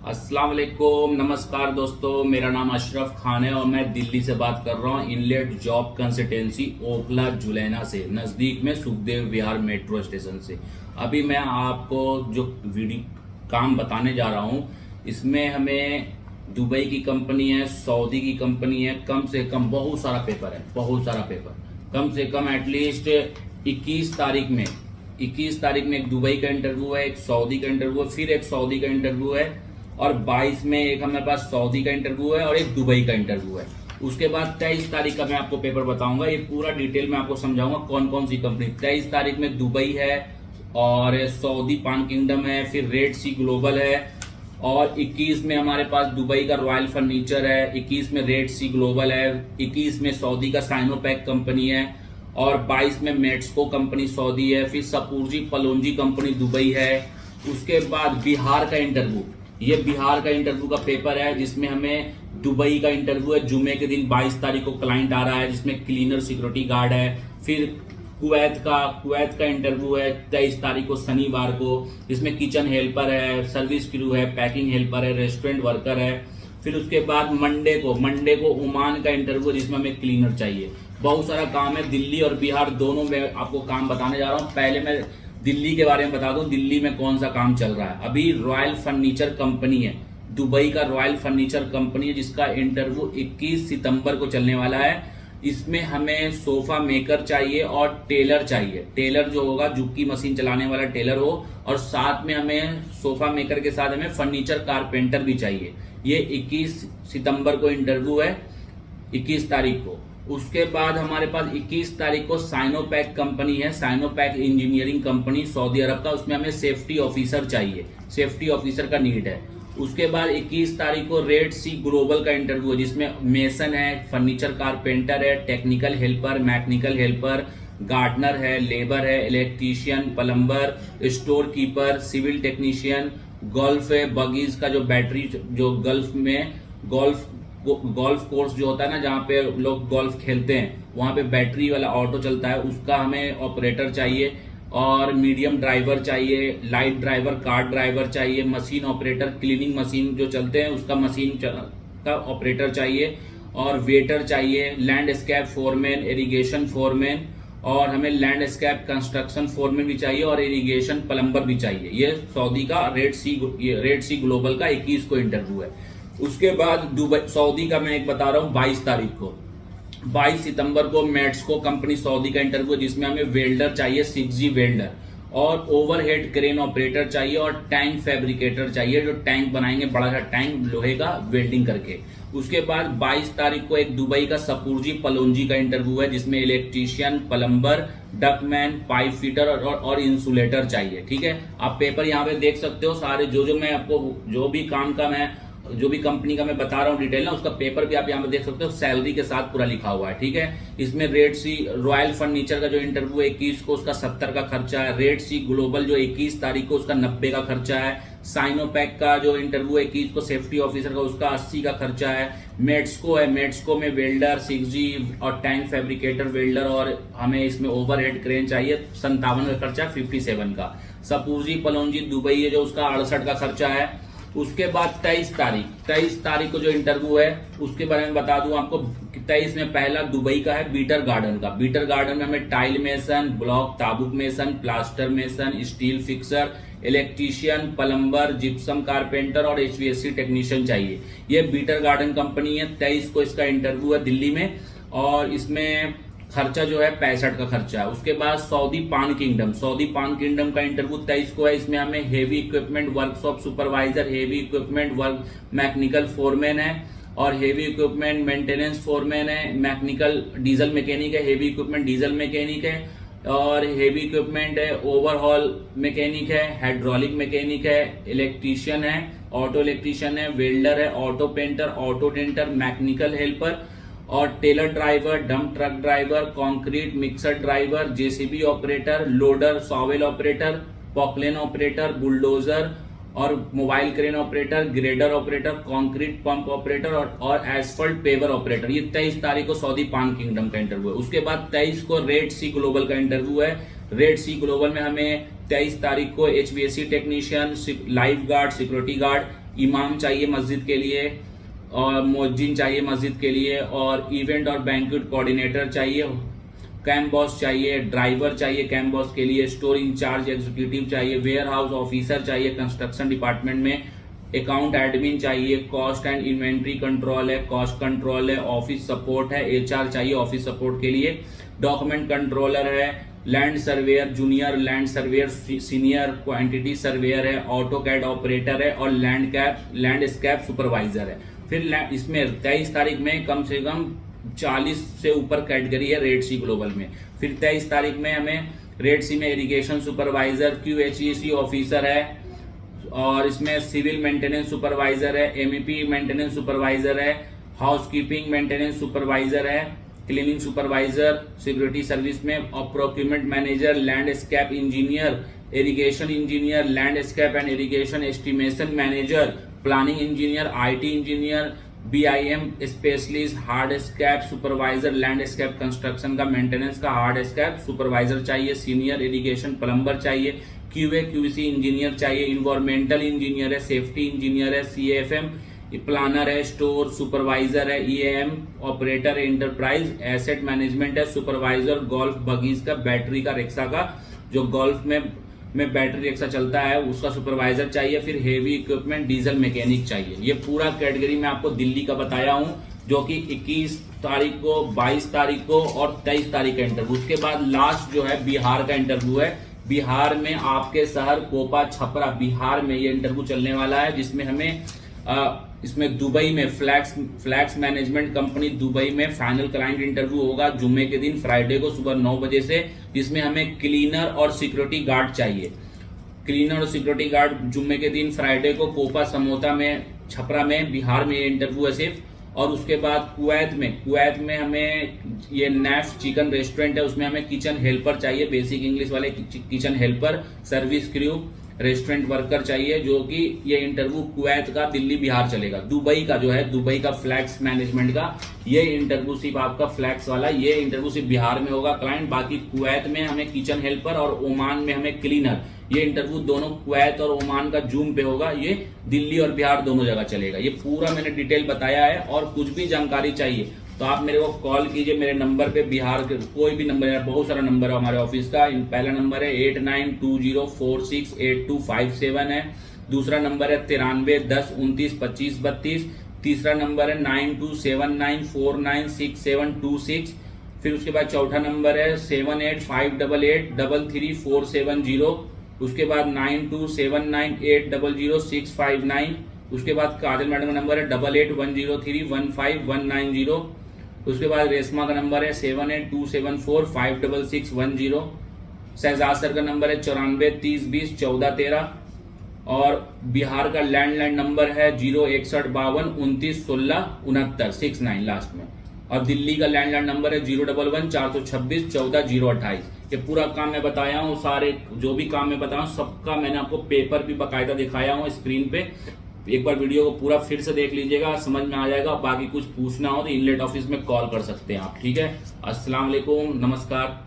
अस्सलाम वालेकुम, नमस्कार दोस्तों। मेरा नाम अशरफ खान है और मैं दिल्ली से बात कर रहा हूँ। Inlet job consultancy Okhla Julena से, नज़दीक में सुखदेव विहार मेट्रो स्टेशन से। अभी मैं आपको जो वीडियो काम बताने जा रहा हूँ, इसमें हमें दुबई की कंपनी है, सऊदी की कंपनी है। कम से कम बहुत सारा पेपर है, बहुत सारा पेपर। कम से कम एटलीस्ट 21 तारीख में 21 तारीख में एक दुबई का इंटरव्यू है, एक सऊदी का इंटरव्यू है, फिर एक सऊदी का इंटरव्यू है और 22 में एक हमारे पास सऊदी का इंटरव्यू है और एक दुबई का इंटरव्यू है। उसके बाद 23 तारीख का मैं आपको पेपर बताऊंगा। ये पूरा डिटेल में आपको समझाऊंगा कौन कौन सी कंपनी। 23 तारीख में दुबई है और सऊदी पान किंगडम है, फिर रेड सी ग्लोबल है और 21 में हमारे पास दुबई का रॉयल फर्नीचर है, 21 में रेड सी ग्लोबल है, 21 में सऊदी का साइनोपैक कंपनी है और 22 में मेट्सको कंपनी सऊदी है, फिर सपूरजी पलोंजी कंपनी दुबई है। उसके बाद बिहार का इंटरव्यू, ये बिहार का इंटरव्यू का पेपर है जिसमें हमें दुबई का इंटरव्यू है। जुमे के दिन 22 तारीख को क्लाइंट आ रहा है जिसमें क्लीनर सिक्योरिटी गार्ड है। फिर कुवैत का इंटरव्यू है 23 तारीख को शनिवार को, जिसमें किचन हेल्पर है, सर्विस क्रू है, पैकिंग हेल्पर है, रेस्टोरेंट वर्कर है। फिर उसके बाद मंडे को ओमान का इंटरव्यू है जिसमें हमें क्लीनर चाहिए। बहुत सारा काम है। दिल्ली और बिहार दोनों में आपको काम बताने जा रहा हूँ। पहले मैं दिल्ली के बारे में बता दूं, दिल्ली में कौन सा काम चल रहा है। अभी रॉयल फर्नीचर कंपनी है, दुबई का रॉयल फर्नीचर कंपनी है जिसका इंटरव्यू 21 सितंबर को चलने वाला है। इसमें हमें सोफा मेकर चाहिए और टेलर चाहिए। टेलर जो होगा जुक्की मशीन चलाने वाला टेलर हो, और साथ में हमें सोफा मेकर के साथ हमें फर्नीचर कारपेंटर भी चाहिए। ये 21 सितंबर को इंटरव्यू है, 21 तारीख को। उसके बाद हमारे पास 21 तारीख को साइनोपैक कंपनी है, साइनोपैक इंजीनियरिंग कंपनी सऊदी अरब का। उसमें हमें सेफ्टी ऑफिसर चाहिए, सेफ्टी ऑफिसर का नीड है। उसके बाद 21 तारीख को रेड सी ग्लोबल का इंटरव्यू है जिसमें मेसन है, फर्नीचर कारपेंटर है, technical helper, mechanical helper, gardener है, लेबर है, electrician, plumber, store keeper, civil technician, golf है, बगीज का जो बैटरी, जो गल्फ में गोल्फ कोर्स जो होता है ना, जहाँ पे लोग गोल्फ खेलते हैं, वहां पे बैटरी वाला ऑटो चलता है, उसका हमें ऑपरेटर चाहिए। और मीडियम ड्राइवर चाहिए, लाइट ड्राइवर, कार ड्राइवर चाहिए, मशीन ऑपरेटर, क्लीनिंग मशीन जो चलते हैं उसका मशीन का ऑपरेटर चाहिए, और वेटर चाहिए, लैंडस्केप फोरमैन, इरिगेशन फोरमैन, और हमें लैंडस्केप कंस्ट्रक्शन फोरमैन भी चाहिए और इरिगेशन प्लम्बर भी चाहिए। ये सऊदी का रेड सी ग्लोबल का 21 को इंटरव्यू है। उसके बाद दुबई सऊदी का मैं एक बता रहा हूँ 22 तारीख को, 22 सितंबर को मेट्सको कंपनी सऊदी का इंटरव्यू जिसमें हमें वेल्डर चाहिए, 6G वेल्डर, और ओवरहेड क्रेन ऑपरेटर चाहिए और टैंक फैब्रिकेटर चाहिए, जो टैंक बनाएंगे, बड़ा सा टैंक लोहे का वेल्डिंग करके। उसके बाद 22 तारीख को एक दुबई का सपूरजी पलोंजी का इंटरव्यू है जिसमें इलेक्ट्रीशियन, प्लम्बर, डकमैन, पाइप फिटर और इंसुलेटर चाहिए। ठीक है, आप पेपर यहाँ पे देख सकते हो सारे, जो मैं आपको जो भी कंपनी का मैं बता रहा हूँ डिटेल ना, उसका पेपर भी आप यहाँ पे देख सकते हो, सैलरी के साथ पूरा लिखा हुआ है। ठीक है, इसमें रेड सी रॉयल फर्नीचर का जो इंटरव्यू है 21 को, उसका 70 का खर्चा है। रेड सी ग्लोबल जो 21 तारीख को, उसका 90 का खर्चा है। साइनोपैक का जो इंटरव्यू है 21 को, सेफ्टी ऑफिसर का, उसका 80 का खर्चा है। मेट्सको है, मेट्सको में वेल्डर, 6G और टैंक फैब्रिकेटर वेल्डर, और हमें इसमें ओवरहेड क्रेन चाहिए, 57 का खर्चा, 57 का। सपूरजी पलोंजी दुबई है जो, उसका 68 का खर्चा है। उसके बाद 23 तारीख को जो इंटरव्यू है उसके बारे में बता दूं आपको। 23 में पहला दुबई का है बीटर गार्डन का। बीटर गार्डन में हमें tile mason, block Tabuk mason, plaster mason, steel fixer, electrician, plumber, gypsum carpenter और HVAC टेक्नीशियन चाहिए। ये बीटर गार्डन कंपनी है। 23 को इसका इंटरव्यू है दिल्ली में, और इसमें खर्चा जो है 65 का खर्चा है। उसके बाद सऊदी पान किंगडम का इंटरव्यू 23 को है। इसमें हमें heavy equipment workshop supervisor, heavy equipment work mechanical foreman है, और हेवी इक्विपमेंट मेंटेनेंस फोरमैन है, मैकेनिकल डीजल मैकेनिक है, हेवी इक्विपमेंट डीजल मैकेनिक है, और हेवी इक्विपमेंट है, ओवरहॉल मैकेनिक है, हाइड्रोलिक मैकेनिक है, इलेक्ट्रीशियन है, ऑटो इलेक्ट्रीशियन है, वेल्डर है, auto painter, auto denter, mechanical helper और tailor driver, dump truck driver, concrete mixer driver, JCB operator, loader, shovel operator, Poclain operator, bulldozer और mobile crane operator, grader operator, concrete pump operator और asphalt pure operator. ये 23 तारीख को Saudi पान kingdom का interview है। उसके बाद 23 को रेड सी ग्लोबल का इंटरव्यू है। रेड सी ग्लोबल में हमें 23 तारीख को HVAC technician, life guard, security guard, इमाम चाहिए मस्जिद के लिए, और मुअज्जिन चाहिए मस्जिद के लिए, और इवेंट और बैंक्वेट कोऑर्डिनेटर चाहिए, कैंप बॉस चाहिए, ड्राइवर चाहिए कैंप बॉस के लिए, स्टोर इंचार्ज एग्जीक्यूटिव चाहिए, वेयर हाउस ऑफिसर चाहिए कंस्ट्रक्शन डिपार्टमेंट में, अकाउंट एडमिन चाहिए, कॉस्ट एंड इन्वेंट्री कंट्रोल है, कॉस्ट कंट्रोल है, ऑफिस सपोर्ट है, एचआर चाहिए ऑफिस सपोर्ट के लिए, डॉक्यूमेंट कंट्रोलर है, land surveyor junior, land surveyor senior, quantity surveyor है, ऑटो कैड ऑपरेटर है, और लैंडस्केप सुपरवाइजर है। फिर इसमें 23 तारीख में कम से कम 40 से ऊपर कैटेगरी है रेड सी ग्लोबल में। फिर 23 तारीख में हमें रेड सी में इरिगेशन सुपरवाइजर, QHEC ऑफिसर है, और इसमें सिविल मेंटेनेंस सुपरवाइजर है, MEP मेंटेनेंस सुपरवाइजर है, हाउसकीपिंग मेंटेनेंस सुपरवाइजर है, क्लीनिंग सुपरवाइजर सिक्योरिटी सर्विस में, और procurement manager, landscape engineer, irrigation engineer, landscape and irrigation estimation manager, planning engineer, IT engineer, BIM specialist, hardscape supervisor, landscape construction का maintenance का hardscape supervisor चाहिए, senior irrigation plumber चाहिए, QA/QC engineer चाहिए, environmental engineer है, safety engineer है, CFM planner है, store supervisor है, EAM operator, enterprise asset management है, सुपरवाइजर गोल्फ बगीज का, बैटरी का रिक्शा का, जो गोल्फ में बैटरी रिक्शा चलता है उसका सुपरवाइजर चाहिए। फिर हेवी इक्विपमेंट डीजल मैकेनिक चाहिए। ये पूरा कैटेगरी मैं आपको दिल्ली का बताया हूं, जो कि 21 तारीख को, 22 तारीख को और 23 तारीख का इंटरव्यू। उसके बाद लास्ट जो है बिहार का इंटरव्यू है। बिहार में आपके शहर कोपा छपरा बिहार में ये इंटरव्यू चलने वाला है, जिसमें हमें इसमें दुबई में फ्लैक्स मैनेजमेंट कंपनी दुबई में फाइनल क्लाइंट इंटरव्यू होगा जुम्मे के दिन, फ्राइडे को सुबह 9 बजे से, जिसमें हमें क्लीनर और सिक्योरिटी गार्ड चाहिए। क्लीनर और सिक्योरिटी गार्ड जुम्मे के दिन, फ्राइडे को कोपा समोता में छपरा में बिहार में ये इंटरव्यू है सिर्फ। और उसके बाद कुवैत में हमें ये नैफ चिकन रेस्टोरेंट है, उसमें हमें किचन हेल्पर चाहिए, बेसिक इंग्लिश वाले kitchen helper, service crew, restaurant worker चाहिए, जो कि ये इंटरव्यू कुवैत का दिल्ली बिहार चलेगा। दुबई का जो है, दुबई का फ्लैक्स मैनेजमेंट का ये इंटरव्यू सिर्फ आपका फ्लैक्स वाला, ये इंटरव्यू सिर्फ बिहार में होगा क्लाइंट। बाकी कुवैत में हमें किचन हेल्पर और ओमान में हमें क्लीनर, ये इंटरव्यू दोनों कुवैत और ओमान का जूम पे होगा। ये दिल्ली और बिहार दोनों जगह चलेगा। ये पूरा मैंने डिटेल बताया है। और कुछ भी जानकारी चाहिए तो आप मेरे को कॉल कीजिए मेरे नंबर पे, बिहार के कोई भी नंबर है, बहुत सारा नंबर है हमारे ऑफिस का। पहला नंबर है 8920468257 है। दूसरा नंबर है 9310292532। तीसरा नंबर है 9279496726। फिर उसके बाद चौथा नंबर है 7858883347 उसके बाद 9279800659। उसके बाद काजल मैडम का नंबर है 8810315190। उसके बाद रेशमा का नंबर है 7827456610। शहजाद सर का नंबर है 9430201413। और बिहार का लैंडलाइन नंबर है 06152291669 लास्ट में। और दिल्ली का लैंडलाइन नंबर है 01146261428। ये पूरा काम मैं बताया हूँ, सारे जो भी काम मैं बताया हूँ सबका मैंने आपको पेपर भी बाकायदा दिखाया हूँ स्क्रीन पे। एक बार वीडियो को पूरा फिर से देख लीजिएगा, समझ में आ जाएगा। बाकी कुछ पूछना हो तो इनलेट ऑफिस में कॉल कर सकते हैं आप, ठीक है। अस्सलाम वालेकुम, नमस्कार।